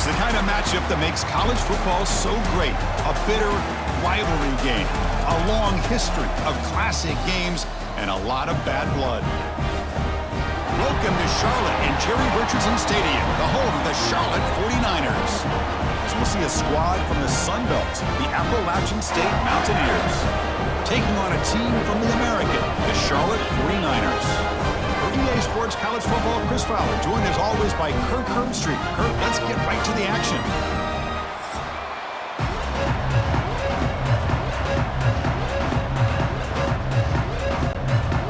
It's the kind of matchup that makes college football so great. A bitter rivalry game, a long history of classic games, and a lot of bad blood. Welcome to Charlotte and Jerry Richardson Stadium, the home of the Charlotte 49ers. As we'll see a squad from the Sun Belt, the Appalachian State Mountaineers, taking on a team from the American, the Charlotte 49ers. For EA Sports College Football, Chris Fowler, joined as always by Kirk Herbstreit. Kirk, let's get right to the action.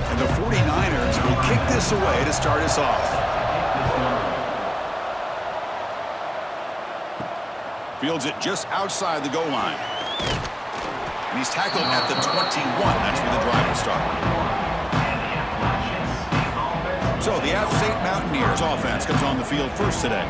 And the 49ers will kick this away to start us off. Fields it just outside the goal line. And he's tackled at the 21. That's where the drive will start. So the App State Mountaineers offense comes on the field first today.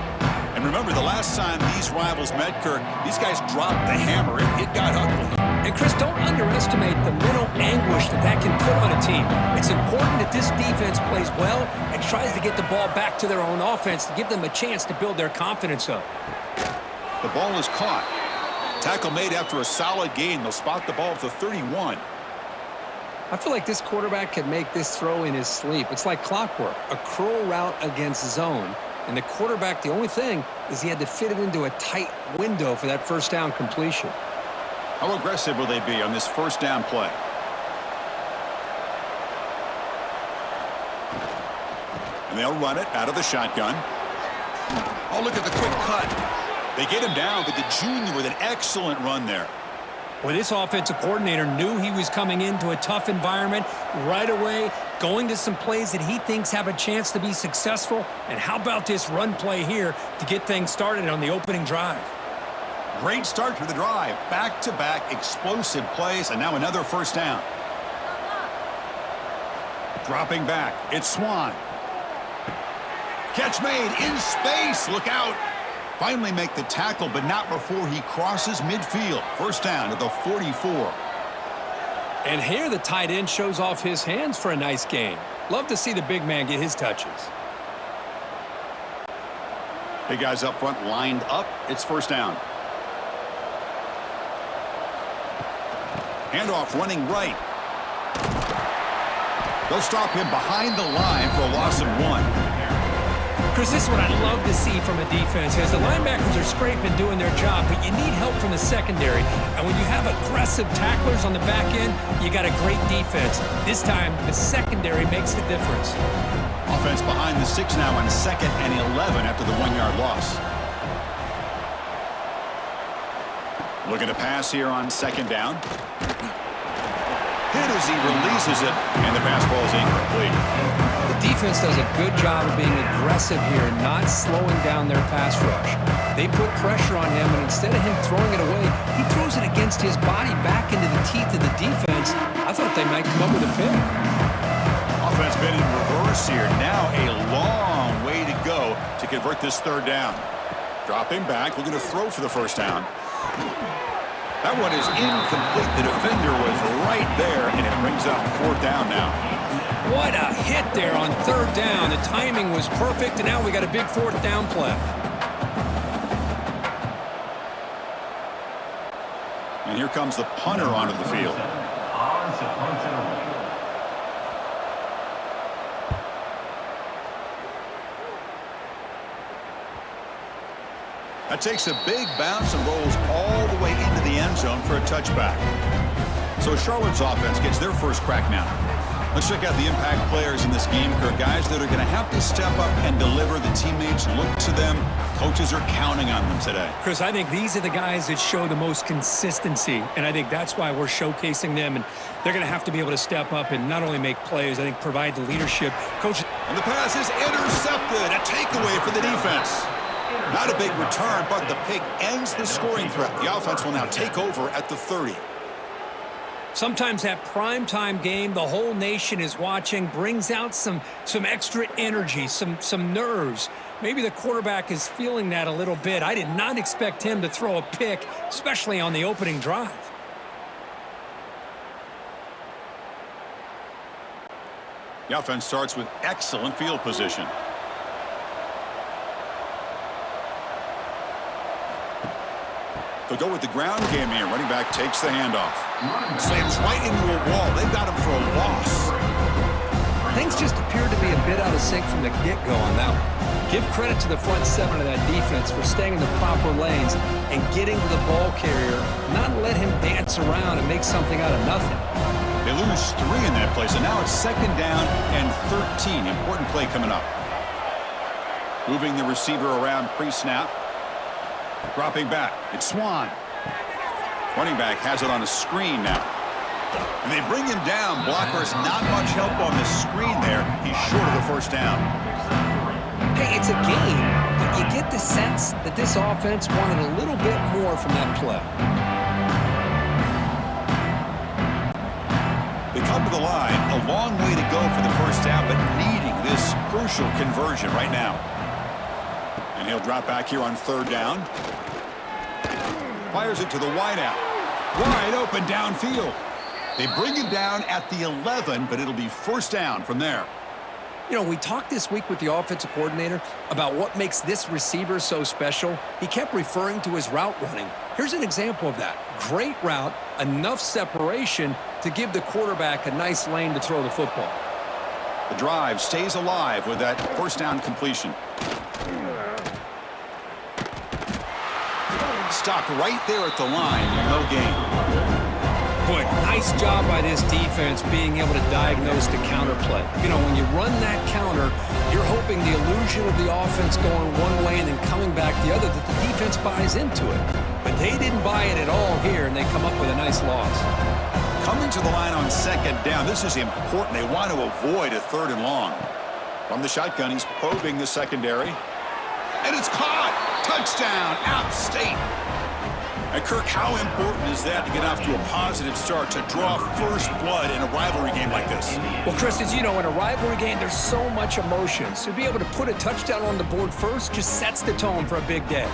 And remember, the last time these rivals met, Kirk, these guys dropped the hammer. It got ugly. And, Chris, don't underestimate the mental anguish that can put on a team. It's important that this defense plays well and tries to get the ball back to their own offense to give them a chance to build their confidence up. The ball is caught. Tackle made after a solid gain. They'll spot the ball at the 31. I feel like this quarterback could make this throw in his sleep. It's like clockwork, a curl route against zone. And the quarterback, the only thing is he had to fit it into a tight window for that first down completion. How aggressive will they be on this first down play? And they'll run it out of the shotgun. Oh, look at the quick cut. They get him down, but the junior with an excellent run there. Well, this offensive coordinator knew he was coming into a tough environment right away, going to some plays that he thinks have a chance to be successful. And how about this run play here to get things started on the opening drive? Great start to the drive. Back-to-back explosive plays, and now another first down. Dropping back, it's Swan. Catch made in space. Look out. Finally make the tackle, but not before he crosses midfield. First down at the 44. And here the tight end shows off his hands for a nice gain. Love to see the big man get his touches. Big guys up front lined up. It's first down. Handoff running right. They'll stop him behind the line for a loss of 1. Chris, this is what I love to see from a defense, as the linebackers are scraping doing their job, but you need help from the secondary. And when you have aggressive tacklers on the back end, you got a great defense. This time, the secondary makes the difference. Offense behind the 6 now on 2nd and 11 after the 1-yard loss. Looking to pass here on 2nd down. Hit as he releases it, and the pass ball is incomplete. The defense does a good job of being aggressive here, not slowing down their pass rush. They put pressure on him, and instead of him throwing it away, he throws it against his body back into the teeth of the defense. I thought they might come up with a pick. Offense been in reverse here. Now a long way to go to convert this 3rd down. Dropping back, looking to throw for the first down. That one is incomplete. The defender was right there, and it brings up 4th down now. What a hit there on 3rd down. The timing was perfect, and now we got a big 4th down play. And here comes the punter onto the field. That takes a big bounce and rolls all the way into the end zone for a touchback. So Charlotte's offense gets their first crack now. Let's check out the impact players in this game, Kirk. Guys that are going to have to step up and deliver. The teammates look to them. Coaches are counting on them today. Chris, I think these are the guys that show the most consistency, and I think that's why we're showcasing them. And they're going to have to be able to step up and not only make plays, I think provide the leadership. Coach. And the pass is intercepted. A takeaway for the defense. Not a big return, but the pick ends the scoring threat. The offense will now take over at the 30. Sometimes that primetime game, the whole nation is watching, brings out some extra energy, some nerves. Maybe the quarterback is feeling that a little bit. I did not expect him to throw a pick, especially on the opening drive. The offense starts with excellent field position. They'll go with the ground game here. Running back takes the handoff. Slams right into a wall. They've got him for a loss. Things just appeared to be a bit out of sync from the get-go on that one. Give credit to the front seven of that defense for staying in the proper lanes and getting to the ball carrier, not let him dance around and make something out of nothing. They lose 3 in that play, so now it's 2nd down and 13. Important play coming up. Moving the receiver around pre-snap. Dropping back. It's Swan. Running back has it on a screen now. And they bring him down. Blockers not much help on the screen there. He's short of the first down. Hey, it's a game, but you get the sense that this offense wanted a little bit more from that play. They come to the line. A long way to go for the first down, but needing this crucial conversion right now. And he'll drop back here on 3rd down. Fires it to the wideout. Wide open downfield. They bring him down at the 11, but it'll be 1st down from there. You know, we talked this week with the offensive coordinator about what makes this receiver so special. He kept referring to his route running. Here's an example of that. Great route, enough separation to give the quarterback a nice lane to throw the football. The drive stays alive with that 1st down completion. Stopped right there at the line. No gain. Boy, nice job by this defense being able to diagnose the counter play. You know, when you run that counter, you're hoping the illusion of the offense going one way and then coming back the other, that the defense buys into it. But they didn't buy it at all here, and they come up with a nice loss. Coming to the line on 2nd down. This is important. They want to avoid a 3rd and long. From the shotgun, he's probing the secondary. And it's caught! Touchdown, App State! And Kirk, how important is that to get off to a positive start, to draw first blood in a rivalry game like this? Well, Chris, as you know, in a rivalry game, there's so much emotion. So to be able to put a touchdown on the board first just sets the tone for a big day.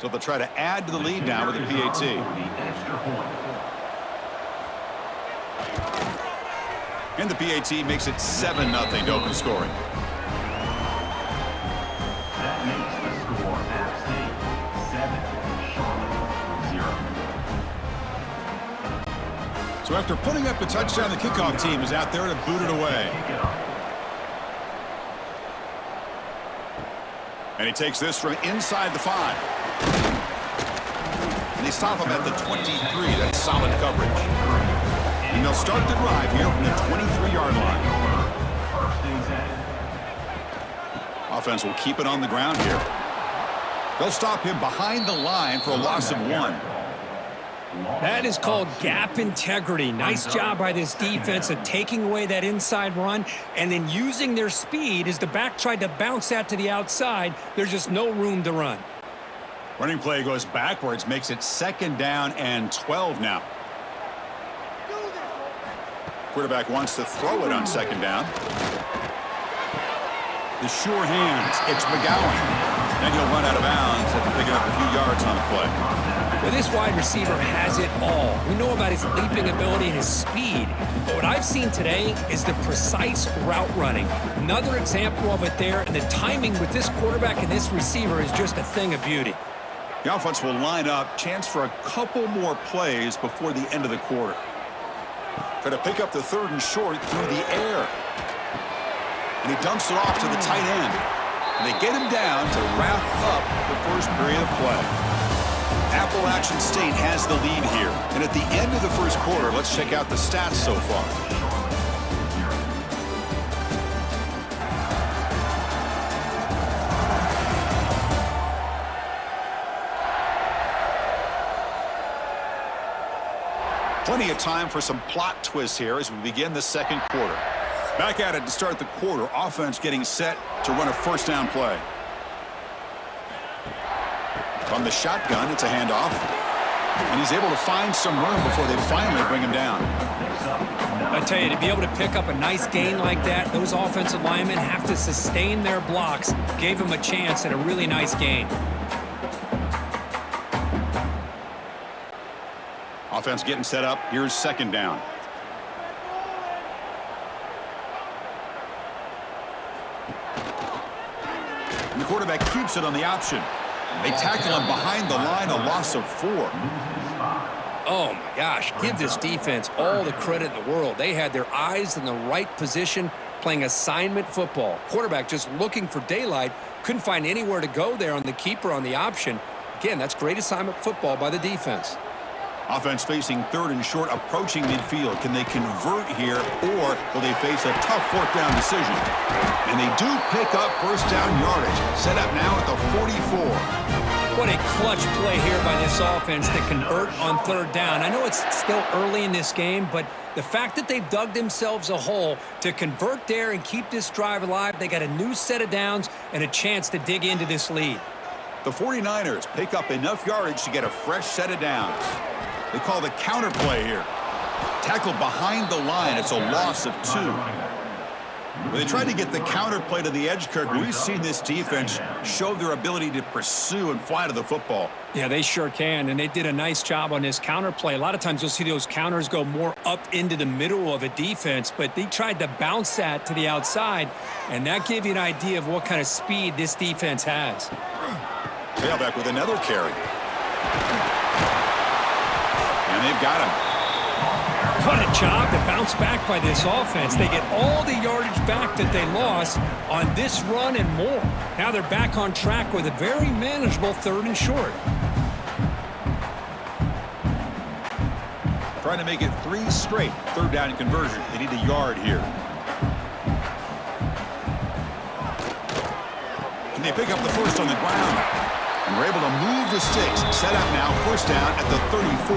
So they'll try to add to the lead now with a PAT. And the PAT makes it 7-0 to open scoring. That makes the score App State 7, Charlotte 0. So after putting up a touchdown, the kickoff team is out there to boot it away. And he takes this from inside the 5. And they stop him at the 23. That's solid coverage. And they'll start the drive here from the 23-yard line. Offense will keep it on the ground here. They'll stop him behind the line for a loss of 1. That is called gap integrity. Nice job by this defense of taking away that inside run and then using their speed as the back tried to bounce that to the outside. There's just no room to run. Running play goes backwards, makes it 2nd down and 12 now. Quarterback wants to throw it on 2nd down. The sure hands. It's McGowan. Then he'll run out of bounds after picking up a few yards on the play. Well, this wide receiver has it all. We know about his leaping ability and his speed. But what I've seen today is the precise route running. Another example of it there, and the timing with this quarterback and this receiver is just a thing of beauty. The offense will line up. Chance for a couple more plays before the end of the quarter. Try to pick up the 3rd and short through the air. And he dumps it off to the tight end. And they get him down to wrap up the first period of play. Appalachian State has the lead here. And at the end of the first quarter, let's check out the stats so far. Plenty of time for some plot twists here as we begin the 2nd quarter. Back at it to start the quarter. Offense getting set to run a 1st down play. From the shotgun, it's a handoff. And he's able to find some room before they finally bring him down. I tell you, to be able to pick up a nice gain like that, those offensive linemen have to sustain their blocks. Gave him a chance at a really nice gain. Offense getting set up. Here's second down. And the quarterback keeps it on the option. They tackle him behind the line, a loss of 4. Oh, my gosh. Give this defense all the credit in the world. They had their eyes in the right position, playing assignment football. Quarterback just looking for daylight. Couldn't find anywhere to go there on the keeper on the option. Again, that's great assignment football by the defense. Offense facing third and short, approaching midfield. Can they convert here, or will they face a tough fourth down decision? And they do pick up first down yardage. Set up now at the 44. What a clutch play here by this offense to convert on third down. I know it's still early in this game, but the fact that they've dug themselves a hole to convert there and keep this drive alive, they got a new set of downs and a chance to dig into this lead. The 49ers pick up enough yardage to get a fresh set of downs. They call the counter play here. Tackle behind the line. It's a loss of 2. When they tried to get the counter play to the edge, Kirk, we've seen this defense show their ability to pursue and fly to the football. Yeah, they sure can, and they did a nice job on this counter play. A lot of times you'll see those counters go more up into the middle of a defense, but they tried to bounce that to the outside, and that gave you an idea of what kind of speed this defense has. Tailback with another carry. And they've got him. What a job to bounce back by this offense. They get all the yardage back that they lost on this run and more. Now they're back on track with a very manageable third and short. Trying to make it 3 straight. Third down conversion. They need a yard here. And they pick up the first on the ground. And we're able to move the sticks. Set up now, first down at the 34.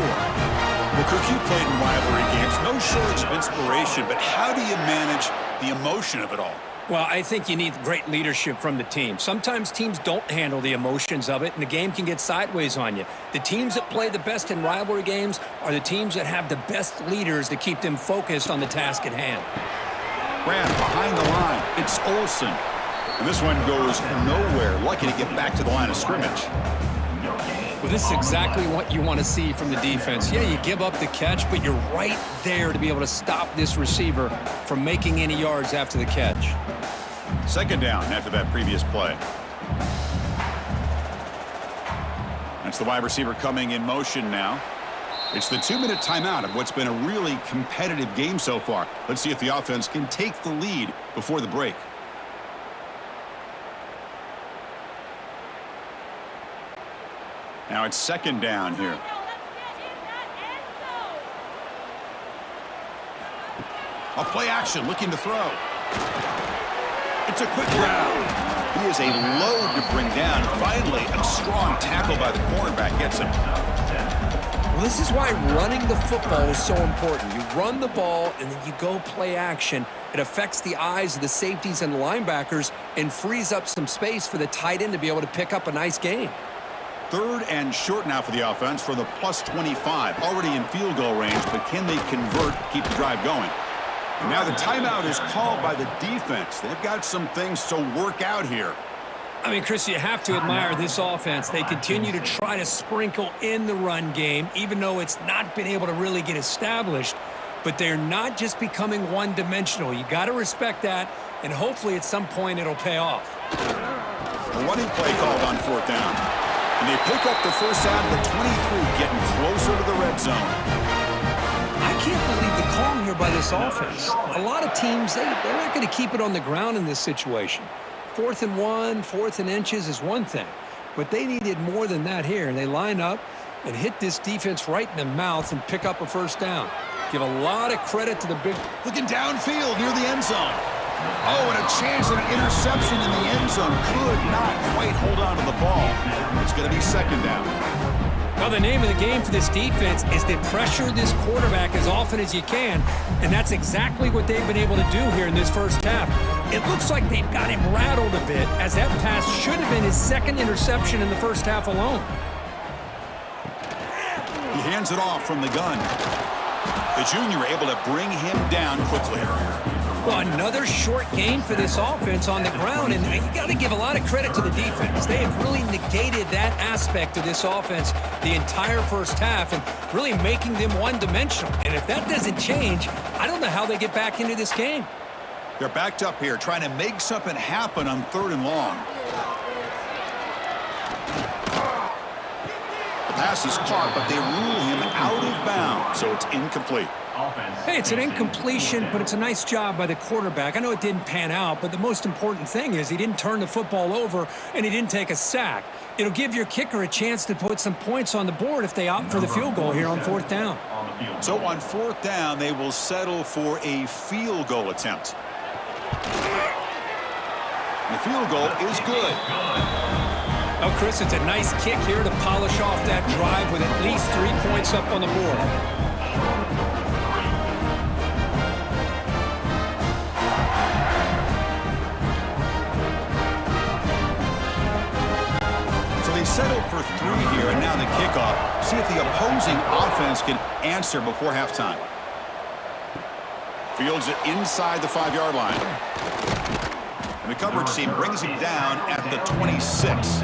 Well, Kirk, you played in rivalry games. No shortage of inspiration, but how do you manage the emotion of it all? Well, I think you need great leadership from the team. Sometimes teams don't handle the emotions of it, and the game can get sideways on you. The teams that play the best in rivalry games are the teams that have the best leaders to keep them focused on the task at hand. Grant behind the line. It's Olsen. And this one goes nowhere. Lucky to get back to the line of scrimmage. Well, this is exactly what you want to see from the defense. Yeah, you give up the catch, but you're right there to be able to stop this receiver from making any yards after the catch. Second down after that previous play. That's the wide receiver coming in motion now. It's the 2-minute timeout of what's been a really competitive game so far. Let's see if the offense can take the lead before the break. Now it's second down here. A play action, looking to throw. It's a quick route. He is a load to bring down. Finally, a strong tackle by the cornerback gets him. Well, this is why running the football is so important. You run the ball, and then you go play action. It affects the eyes of the safeties and linebackers and frees up some space for the tight end to be able to pick up a nice gain. Third and short now for the offense for the plus 25. Already in field goal range, but can they convert, keep the drive going? And now the timeout is called by the defense. They've got some things to work out here. I mean, Chris, you have to admire this offense. They continue to try to sprinkle in the run game, even though it's not been able to really get established. But they're not just becoming one-dimensional. You got to respect that, and hopefully at some point it'll pay off. A running play called on fourth down. And they pick up the first down at the 23, getting closer to the red zone. I can't believe the call here by this offense. A lot of teams, they're not going to keep it on the ground in this situation. 4th and 1, 4th and inches is one thing. But they needed more than that here. And they line up and hit this defense right in the mouth and pick up a first down. Give a lot of credit to the big... Looking downfield near the end zone. Oh, and a chance at an interception in the end zone. Could not quite hold on to the ball. It's going to be second down. Well, the name of the game for this defense is to pressure this quarterback as often as you can, and that's exactly what they've been able to do here in this first half. It looks like they've got him rattled a bit, as that pass should have been his second interception in the first half alone. He hands it off from the gun. The junior able to bring him down quickly. Well, another short gain for this offense on the ground, and you got to give a lot of credit to the defense. They have really negated that aspect of this offense the entire first half and really making them one-dimensional. And if that doesn't change, I don't know how they get back into this game. They're backed up here trying to make something happen on 3rd and long. The pass is caught, but they rule him out of bounds, so it's incomplete. Hey, it's an incompletion, but it's a nice job by the quarterback. I know it didn't pan out, but the most important thing is he didn't turn the football over and he didn't take a sack. It'll give your kicker a chance to put some points on the board if they opt for the field goal here on 4th down. So on 4th down, they will settle for a field goal attempt. The field goal is good. Oh, Chris, it's a nice kick here to polish off that drive with at least 3 points up on the board. They settle for 3 here, and now the kickoff. See if the opposing offense can answer before halftime. Fields it inside the 5-yard line. And the coverage team brings him down at the 26.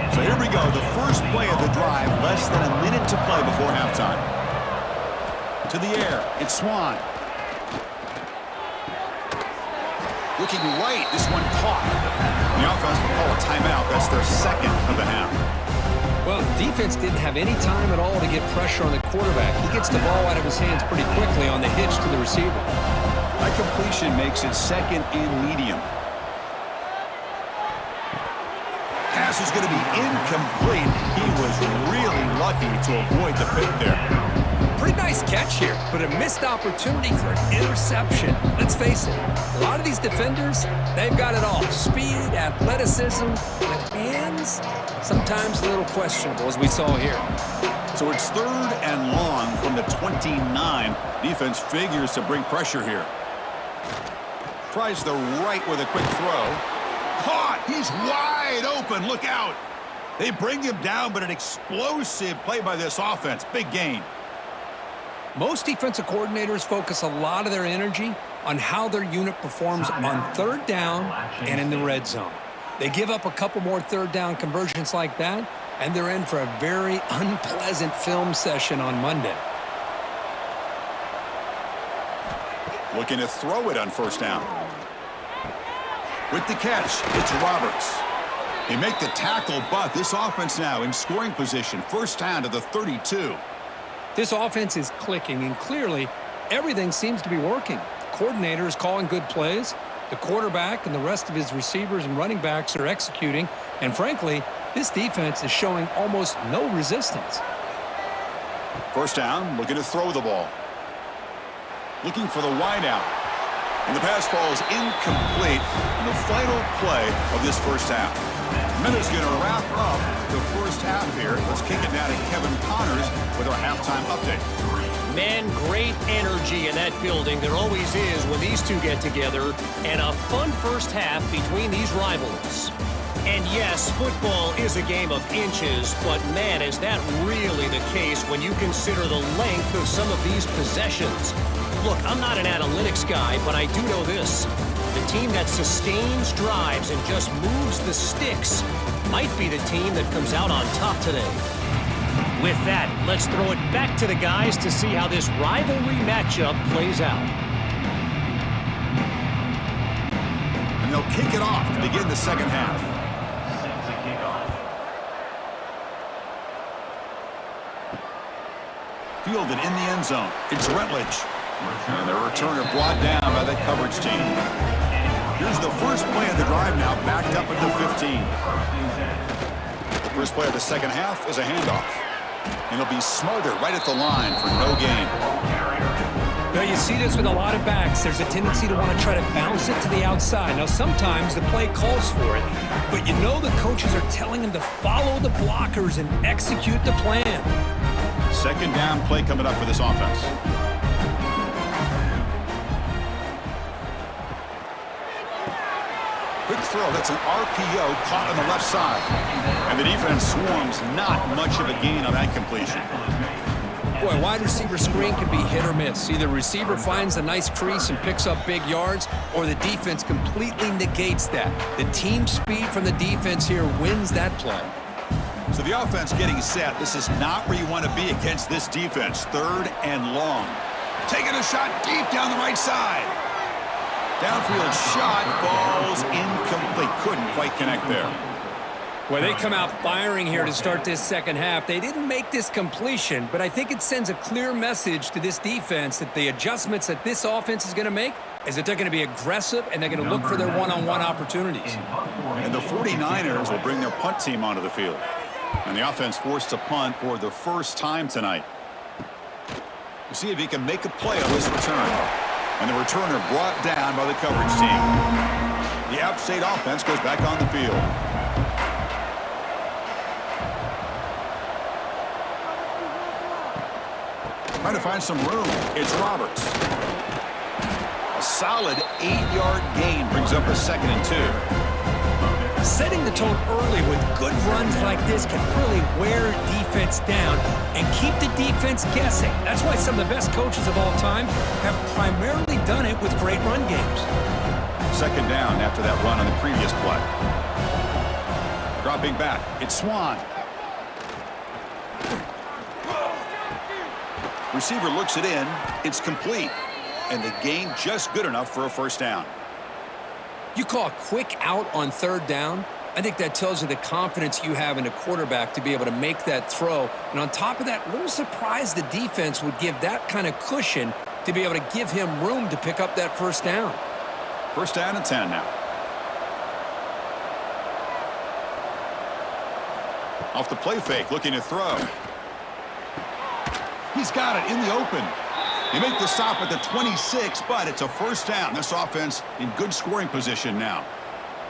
So here we go, the first play of the drive, less than a minute to play before halftime. To the air, it's Swan. Looking right, this one caught. The offense will call a timeout. That's their 2nd of the half. Well, the defense didn't have any time at all to get pressure on the quarterback. He gets the ball out of his hands pretty quickly on the hitch to the receiver. That completion makes it 2nd and medium. Pass is going to be incomplete. He was really lucky to avoid the pick there. Pretty nice catch here, but a missed opportunity for an interception. Let's face it, a lot of these defenders, they've got it all. Speed, athleticism, but hands, sometimes a little questionable, as we saw here. So it's 3rd and long from the 29. Defense figures to bring pressure here. Tries the right with a quick throw. Caught! He's wide open. Look out! They bring him down, but an explosive play by this offense. Big gain. Most defensive coordinators focus a lot of their energy on how their unit performs on 3rd down and in the red zone. They give up a couple more 3rd down conversions like that, and they're in for a very unpleasant film session on Monday. Looking to throw it on 1st down. With the catch, it's Roberts. They make the tackle, but this offense now in scoring position. 1st down to the 32. This offense is clicking, and clearly everything seems to be working. The coordinator is calling good plays. The quarterback and the rest of his receivers and running backs are executing. And frankly, this defense is showing almost no resistance. 1st down, looking to throw the ball. Looking for the wideout. And the pass falls incomplete in the final play of this 1st half. Minute's going to wrap up the 1st half here. Let's kick it down to Kevin Connors with our halftime update. Man, great energy in that building. There always is when these two get together. And a fun first half between these rivals. And yes, football is a game of inches, but man, is that really the case when you consider the length of some of these possessions. Look, I'm not an analytics guy, but I do know this. The team that sustains drives and just moves the sticks might be the team that comes out on top today. With that, let's throw it back to the guys to see how this rivalry matchup plays out. And they'll kick it off to begin the 2nd half. Fielded in the end zone. It's Rutledge. And the returner brought down by the coverage team. Here's the first play of the drive now, backed up at the 15. The first play of the 2nd half is a handoff. And it'll be smothered right at the line for no gain. Now, you see this with a lot of backs. There's a tendency to want to try to bounce it to the outside. Now, sometimes the play calls for it, but you know the coaches are telling them to follow the blockers and execute the plan. 2nd down play coming up for this offense. Quick throw. That's an RPO caught on the left side. And the defense swarms. Not much of a gain on that completion. Boy, wide receiver screen can be hit or miss. Either receiver finds a nice crease and picks up big yards, or the defense completely negates that. The team speed from the defense here wins that play. So the offense getting set. This is not where you want to be against this defense. 3rd and long. Taking a shot deep down the right side. Downfield shot falls incomplete. Couldn't quite connect there. Well, they come out firing here to start this second half. They didn't make this completion, but I think it sends a clear message to this defense that the adjustments that this offense is going to make is that they're going to be aggressive and they're going to look for their one-on-one opportunities. And the 49ers will bring their punt team onto the field. And the offense forced to punt for the first time tonight. We'll see if he can make a play on this return. And the returner brought down by the coverage team. The App State offense goes back on the field. Trying to find some room. It's Roberts. A solid 8-yard gain brings up a 2nd and 2. Setting the tone early with good runs like this can really wear defense down and keep the defense guessing. That's why some of the best coaches of all time have primarily done it with great run games. 2nd down after that run on the previous play. Dropping back. It's Swan. Receiver looks it in. It's complete. And the gain just good enough for a 1st down. You call a quick out on 3rd down. I think that tells you the confidence you have in a quarterback to be able to make that throw. And on top of that, a little surprised the defense would give that kind of cushion to be able to give him room to pick up that 1st down. 1st down and 10 now. Off the play fake, looking to throw. He's got it in the open. They make the stop at the 26, but it's a 1st down. This offense in good scoring position now.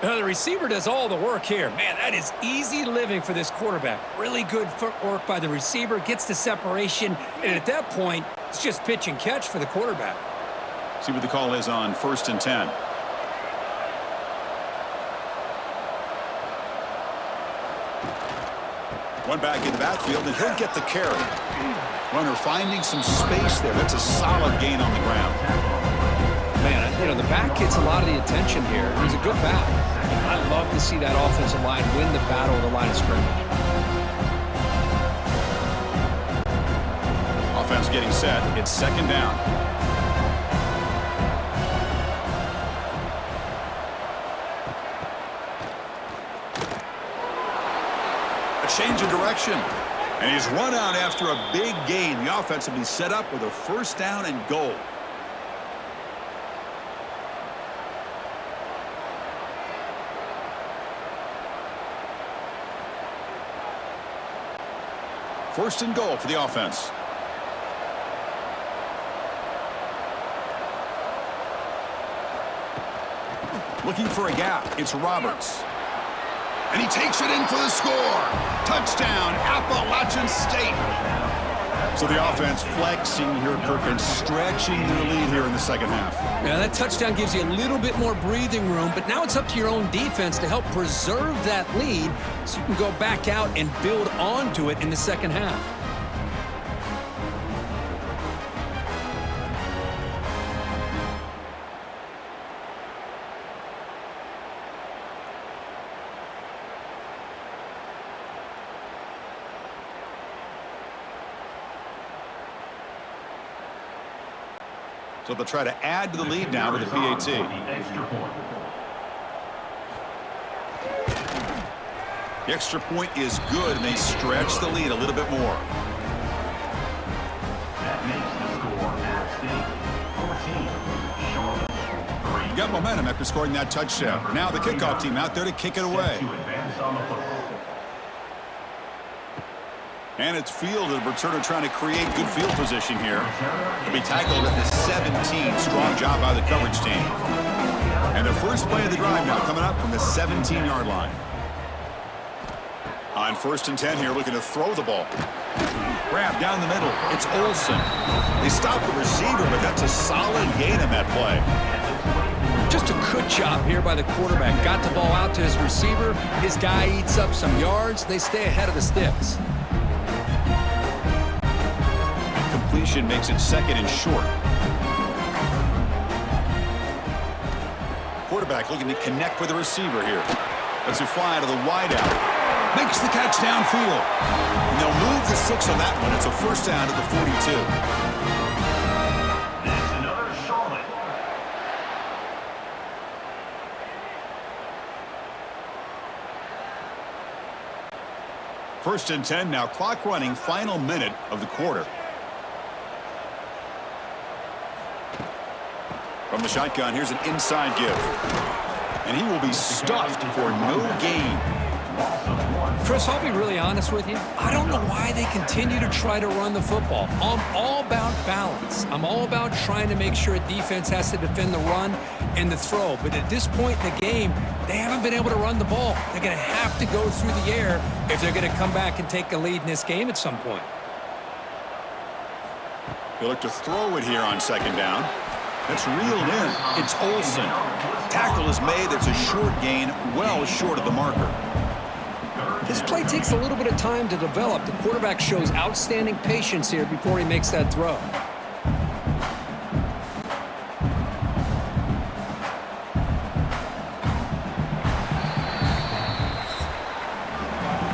The receiver does all the work here. Man, that is easy living for this quarterback. Really good footwork by the receiver, gets the separation, and at that point, it's just pitch and catch for the quarterback. See what the call is on 1st and 10. One back in the backfield, and he'll get the carry. Runner finding some space there. That's a solid gain on the ground. Man, you know, the back gets a lot of the attention here. He's a good back. I love to see that offensive line win the battle at the line of scrimmage. Offense getting set. It's 2nd down. A change of direction. And he's run out after a big gain. The offense will be set up with a 1st down and goal. First and goal for the offense. Looking for a gap. It's Roberts. And he takes it in for the score. Touchdown, Appalachian State. So the offense flexing here, Kirk, and stretching their lead here in the 2nd half. Yeah, that touchdown gives you a little bit more breathing room, but now it's up to your own defense to help preserve that lead so you can go back out and build onto it in the 2nd half. So they'll try to add to the lead now with the PAT. The extra point is good, and they stretch the lead a little bit more. That makes the score App State 14, Charlotte 3. You got momentum after scoring that touchdown. Now the kickoff team out there to kick it away. To advance on the football. And it's fielded. Returner trying to create good field position here. He'll be tackled at the 17. Strong job by the coverage team. And the first play of the drive now coming up from the 17-yard line. On 1st and 10 here, looking to throw the ball. Grab down the middle. It's Olsen. They stop the receiver, but that's a solid gain in that play. Just a good job here by the quarterback. Got the ball out to his receiver. His guy eats up some yards. They stay ahead of the sticks. completion makes it 2nd and short. Quarterback looking to connect with the receiver here. Lets it fly to the wideout. Makes the catch downfield. And they'll move the 6 on that one. It's a first down to the 42. That's another Charlotte. First and 10 now. Clock running. Final minute of the quarter. From the shotgun, here's an inside give. And he will be stuffed for no gain. Chris, I'll be really honest with you. I don't know why they continue to try to run the football. I'm all about balance. I'm all about trying to make sure a defense has to defend the run and the throw. But at this point in the game, they haven't been able to run the ball. They're going to have to go through the air if they're going to come back and take a lead in this game at some point. They look to throw it here on 2nd down. That's reeled in. It's Olsen. Tackle is made. That's a short gain, well short of the marker. This play takes a little bit of time to develop. The quarterback shows outstanding patience here before he makes that throw.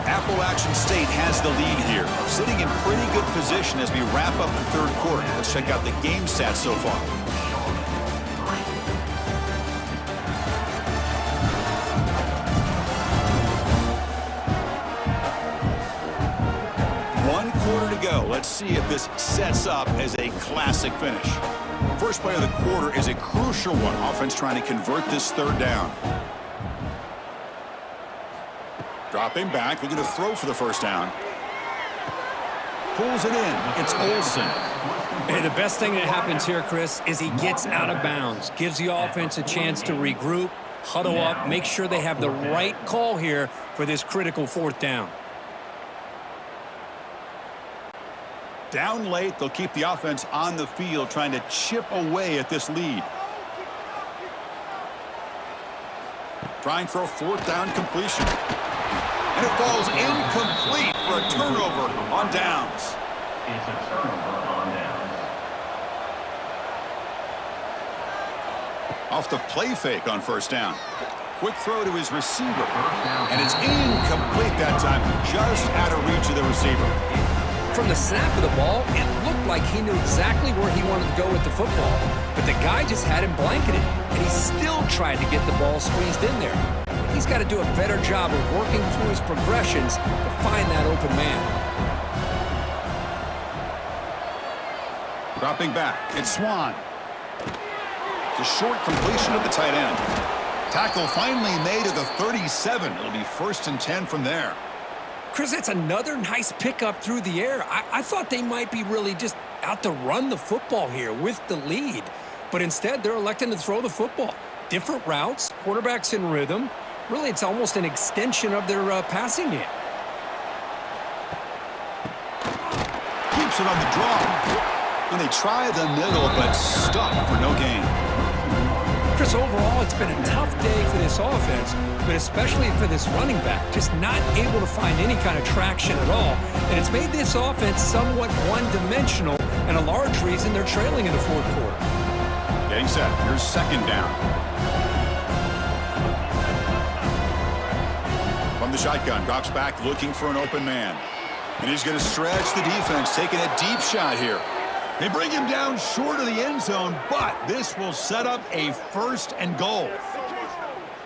Appalachian State has the lead here, sitting in pretty good position as we wrap up the 3rd quarter. Let's check out the game stats so far. Let's see if this sets up as a classic finish. First play of the quarter is a crucial one. Offense trying to convert this 3rd down. Dropping back, looking to throw for the first down. Pulls it in. It's Olsen. Hey, the best thing that happens here, Chris, is he gets out of bounds. Gives the offense a chance to regroup, huddle up, make sure they have the right call here for this critical 4th down. Down late, they'll keep the offense on the field trying to chip away at this lead. Trying for a 4th down completion. And it falls incomplete for a turnover on downs. It's a turnover on downs. Off the play fake on 1st down. Quick throw to his receiver. And it's incomplete that time, just out of reach of the receiver. From the snap of the ball, it looked like he knew exactly where he wanted to go with the football. But the guy just had him blanketed, and he still tried to get the ball squeezed in there. He's got to do a better job of working through his progressions to find that open man. Dropping back, it's Swan. It's a short completion of the tight end. Tackle finally made at the 37. It'll be 1st and 10 from there. Chris, that's another nice pickup through the air. I thought they might be really just out to run the football here with the lead. But instead, they're electing to throw the football. Different routes, quarterbacks in rhythm. Really, it's almost an extension of their passing game. Keeps it on the draw. And they try the middle, but stuck for no gain. Chris, overall, it's been a tough day for this offense, but especially for this running back, just not able to find any kind of traction at all. And it's made this offense somewhat one-dimensional, and a large reason they're trailing in the 4th quarter. Getting set. Here's 2nd down. From the shotgun, drops back, looking for an open man. And he's going to stretch the defense, taking a deep shot here. They bring him down short of the end zone, but this will set up a 1st and goal.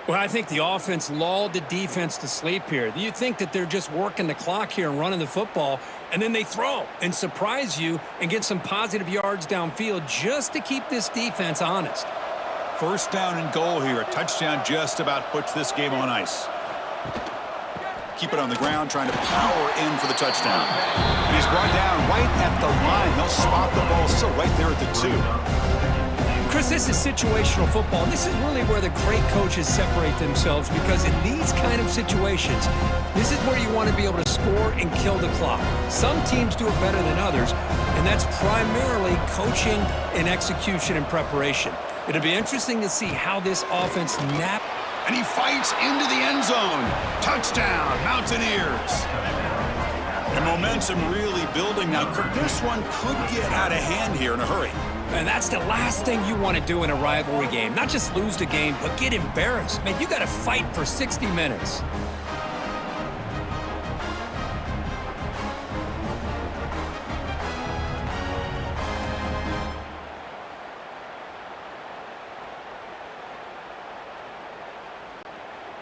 Well, I think the offense lulled the defense to sleep here. You think that they're just working the clock here and running the football, and then they throw and surprise you and get some positive yards downfield just to keep this defense honest. 1st down and goal here. A touchdown just about puts this game on ice. Keep it on the ground, trying to power in for the touchdown. And he's brought down right at the line. They'll spot the ball still right there at the 2. Chris, this is situational football. This is really where the great coaches separate themselves, because in these kind of situations, this is where you want to be able to score and kill the clock. Some teams do it better than others, and that's primarily coaching and execution and preparation. It'll be interesting to see how this offense naps. And he fights into the end zone. Touchdown, Mountaineers. And momentum really building now. This one could get out of hand here in a hurry. And that's the last thing you want to do in a rivalry game. Not just lose the game, but get embarrassed. Man, you got to fight for 60 minutes.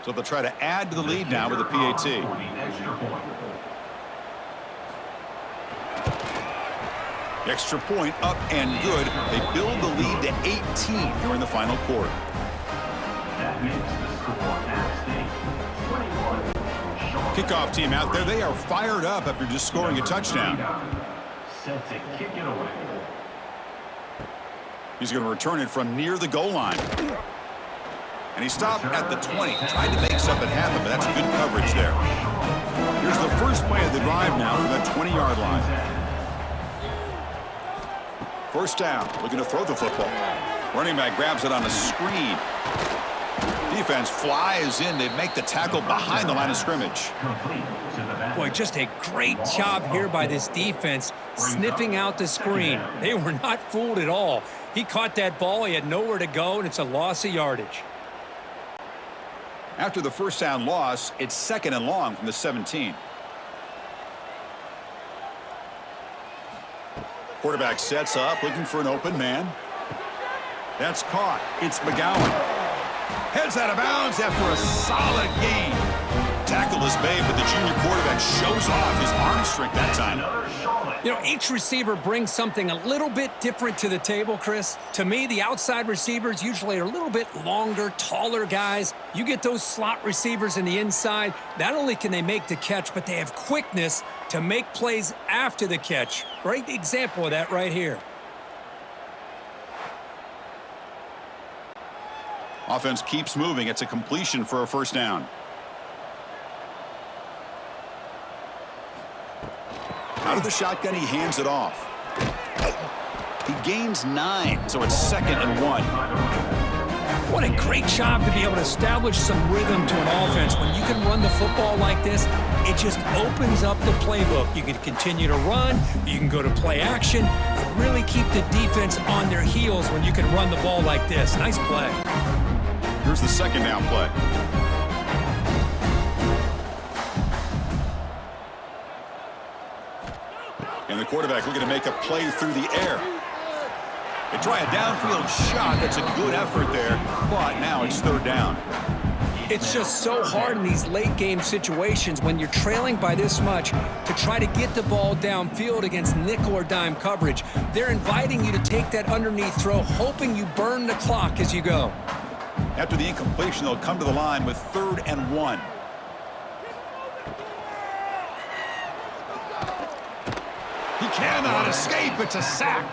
So they'll try to add to the lead now with a PAT. Extra point up and good. They build the lead to 18 here in the final quarter. That makes the score App State 21. Kickoff team out there. They are fired up after just scoring a touchdown. Set to kick it away. He's going to return it from near the goal line. And he stopped at the 20. Tried to make something happen, but that's good coverage there. Here's the first play of the drive now from that 20-yard line. First down, looking to throw the football. Running back grabs it on a screen. Defense flies in. They make the tackle behind the line of scrimmage. Boy, just a great job here by this defense, sniffing out the screen. They were not fooled at all. He caught that ball. He had nowhere to go, and it's a loss of yardage. After the first down loss, it's 2nd and long from the 17. Quarterback sets up, looking for an open man. That's caught. It's McGowan. Heads out of bounds after a solid gain. Tackle is made, but the junior quarterback shows off his arm strength that time. You know, each receiver brings something a little bit different to the table, Chris. To me, the outside receivers usually are a little bit longer, taller guys. You get those slot receivers in the inside. Not only can they make the catch, but they have quickness to make plays after the catch. Great example of that right here. Offense keeps moving. It's a completion for a first down. Out of the shotgun, he hands it off. He gains 9, so it's 2nd and 1. What a great job to be able to establish some rhythm to an offense. When you can run the football like this, it just opens up the playbook. You can continue to run, you can go to play action, and really keep the defense on their heels when you can run the ball like this. Nice play. Here's the 2nd down play. And the quarterback looking to make a play through the air. They try a downfield shot. That's a good effort there, but now it's 3rd down. It's just so hard in these late game situations when you're trailing by this much to try to get the ball downfield against nickel or dime coverage. They're inviting you to take that underneath throw, hoping you burn the clock as you go. After the incompletion, they'll come to the line with 3rd and 1. He cannot escape. It's a sack.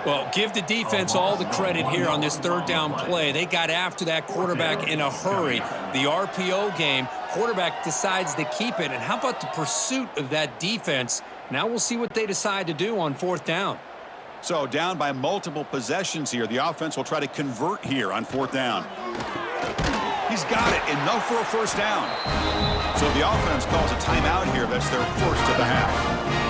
Well, give the defense all the credit here on this 3rd down play. They got after that quarterback in a hurry. The RPO game, quarterback decides to keep it. And how about the pursuit of that defense? Now we'll see what they decide to do on 4th down. So down by multiple possessions here. The offense will try to convert here on 4th down. He's got it. Enough for a first down. So the offense calls a timeout here. That's their first of the half.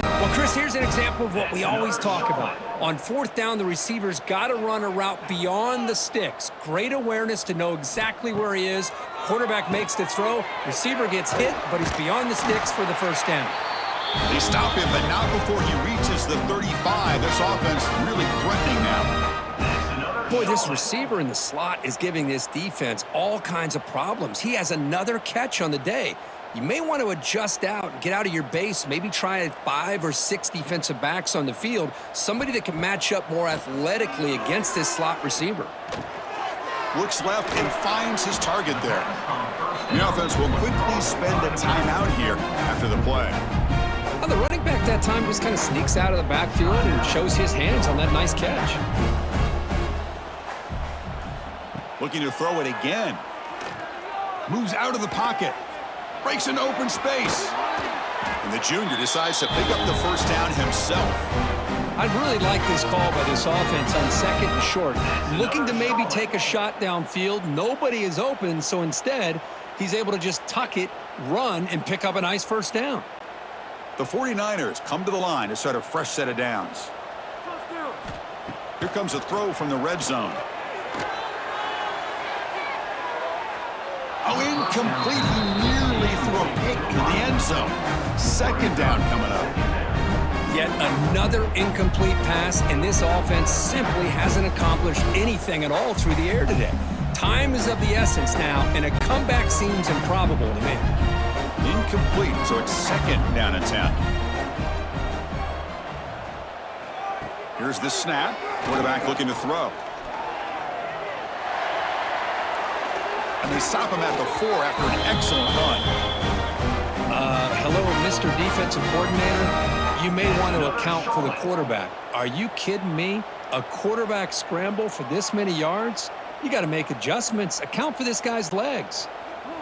Well, Chris, here's an example of what we always talk about. On 4th down, the receiver's got to run a route beyond the sticks. Great awareness to know exactly where he is. Quarterback makes the throw. Receiver gets hit, but he's beyond the sticks for the first down. They stop him, but not before he reaches the 35. This offense really threatening now. Boy, this receiver in the slot is giving this defense all kinds of problems. He has another catch on the day. You may want to adjust out, get out of your base, maybe try 5 or 6 defensive backs on the field, somebody that can match up more athletically against this slot receiver. Looks left and finds his target there. The offense will quickly spend a timeout here after the play. Well, the running back that time just kind of sneaks out of the backfield and shows his hands on that nice catch. Looking to throw it again. Moves out of the pocket. Breaks into open space. And the junior decides to pick up the first down himself. I'd really like this call by this offense on 2nd and short. Looking to maybe take a shot downfield. Nobody is open, so instead, he's able to just tuck it, run, and pick up a nice first down. The 49ers come to the line to start a fresh set of downs. Here comes a throw from the red zone. Oh, incomplete. He nearly threw a pick in the end zone. Second down coming up. Yet another incomplete pass, and this offense simply hasn't accomplished anything at all through the air today. Time is of the essence now, and a comeback seems improbable to me. Incomplete, so it's second down and 10. Here's the snap. Quarterback looking to throw. And they stop him at the 4 after an excellent run. Hello, Mr. Defensive Coordinator. You may want to account for the quarterback. Are you kidding me? A quarterback scramble for this many yards? You got to make adjustments. Account for this guy's legs.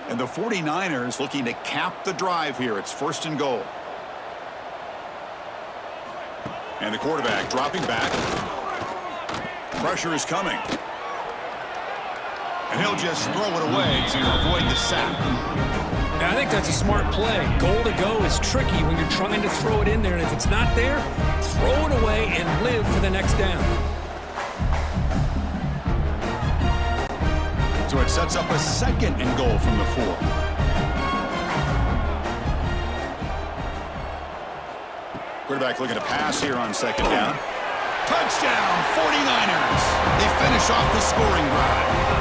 And the 49ers looking to cap the drive here. It's first and goal. And the quarterback dropping back. Pressure is coming. And he'll just throw it away to avoid the sack. I think that's a smart play. Goal to go is tricky when you're trying to throw it in there. And if it's not there, throw it away and live for the next down. So it sets up a second and goal from the 4. Quarterback looking to pass here on second down. Touchdown, 49ers. They finish off the scoring drive.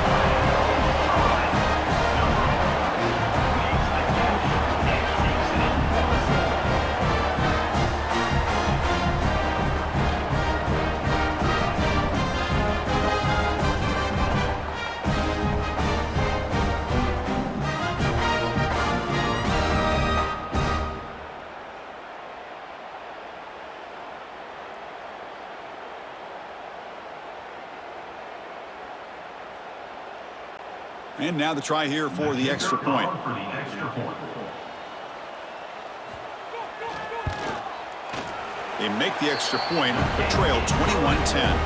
And now the try here for the extra point. They make the extra point, but trail 21-10.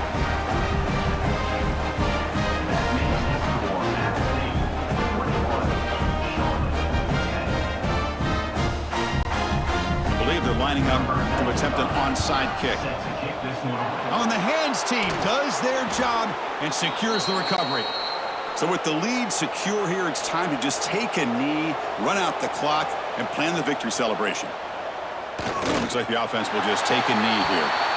I believe they're lining up to attempt an onside kick. On the hands team does their job and secures the recovery. So with the lead secure here, it's time to just take a knee, run out the clock, and plan the victory celebration. Looks like the offense will just take a knee here.